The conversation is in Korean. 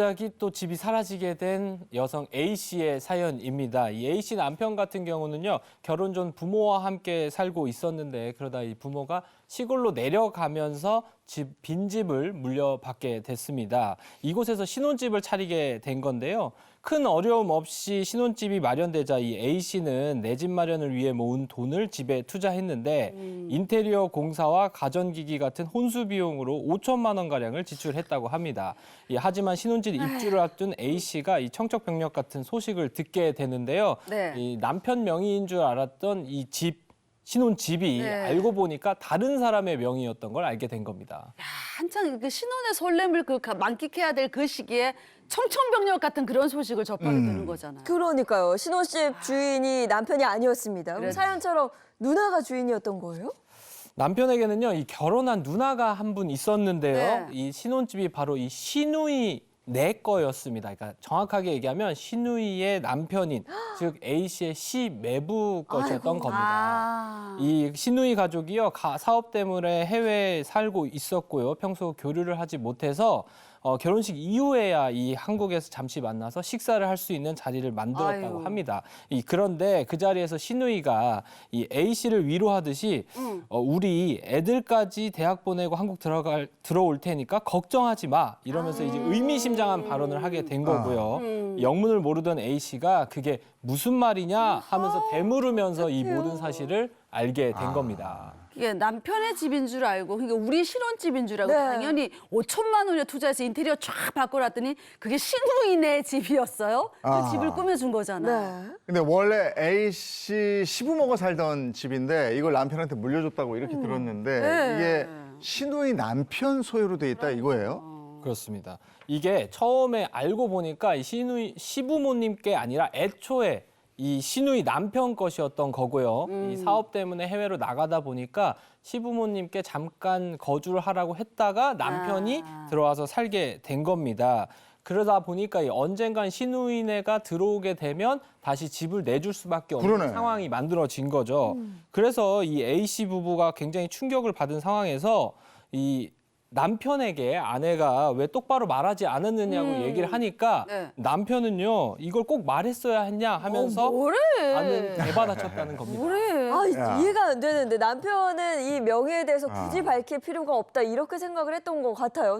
갑자기 또 집이 사라지게 된 여성 A씨의 사연입니다. 이 A씨 남편 같은 경우는요, 결혼 전 부모와 함께 살고 있었는데 그러다 이 부모가 시골로 내려가면서 빈집을 물려받게 됐습니다. 이곳에서 신혼집을 차리게 된 건데요. 큰 어려움 없이 신혼집이 마련되자 이 A씨는 내 집 마련을 위해 모은 돈을 집에 투자했는데 인테리어 공사와 가전기기 같은 혼수 비용으로 5천만 원가량을 지출했다고 합니다. 하지만 신혼집 입주를 앞둔 A씨가 이 청천벽력 같은 소식을 듣게 되는데요. 네. 이 남편 명의인 줄 알았던 이 신혼집이 네. 알고 보니까 다른 사람의 명의였던 걸 알게 된 겁니다. 한창 그 신혼의 설렘을 만끽해야 될 그 시기에 청천벽력 같은 그런 소식을 접하게 되는 거잖아요. 그러니까요. 신혼집 주인이 남편이 아니었습니다. 그럼 그래. 사연처럼 누나가 주인이었던 거예요? 남편에게는요, 이 결혼한 누나가 한 분 있었는데요. 네. 이 신혼집이 바로 이 시누이 내 거였습니다. 그러니까 정확하게 얘기하면 시누이의 남편인, 즉 A씨의 시매부 것이었던 겁니다. 아. 이 시누이 가족이요, 사업 때문에 해외에 살고 있었고요. 평소 교류를 하지 못해서 결혼식 이후에야 이 한국에서 잠시 만나서 식사를 할 수 있는 자리를 만들었다고 아유. 합니다. 그런데 그 자리에서 시누이가 이 A씨를 위로하듯이 우리 애들까지 대학 보내고 한국 들어올 테니까 걱정하지 마 이러면서 이제 의미심장한 발언을 하게 된 거고요. 영문을 모르던 A씨가 그게 무슨 말이냐 하면서 되물으면서 이 모든 사실을 알게 된 겁니다. 이게 남편의 집인 줄 알고, 그러니까 우리 신혼집인 줄 알고 네. 당연히 5천만 원에 투자해서 인테리어 쫙 바꿔놨더니 그게 시누이네 집이었어요. 그 집을 꾸며준 거잖아요. 네. 근데 원래 A씨 시부모가 살던 집인데 이걸 남편한테 물려줬다고 이렇게 들었는데 네. 이게 시누이 남편 소유로 돼 있다 이거예요? 그렇습니다. 이게 처음에 알고 보니까 이 시부모님께 아니라 애초에 이 시누이 남편 것이었던 거고요. 이 사업 때문에 해외로 나가다 보니까 시부모님께 잠깐 거주를 하라고 했다가 남편이 들어와서 살게 된 겁니다. 그러다 보니까 언젠간 시누이네가 들어오게 되면 다시 집을 내줄 수밖에 없는 그러네. 상황이 만들어진 거죠. 그래서 이 A씨 부부가 굉장히 충격을 받은 상황에서 이 남편에게 아내가 왜 똑바로 말하지 않았느냐고 얘기를 하니까 네. 남편은요, 이걸 꼭 말했어야 했냐 하면서 뭐래? 나는 개받아쳤다는 겁니다. 뭐래? 아, 야. 이해가 안 되는데 남편은 이 명예에 대해서 굳이 밝힐 필요가 없다 이렇게 생각을 했던 것 같아요.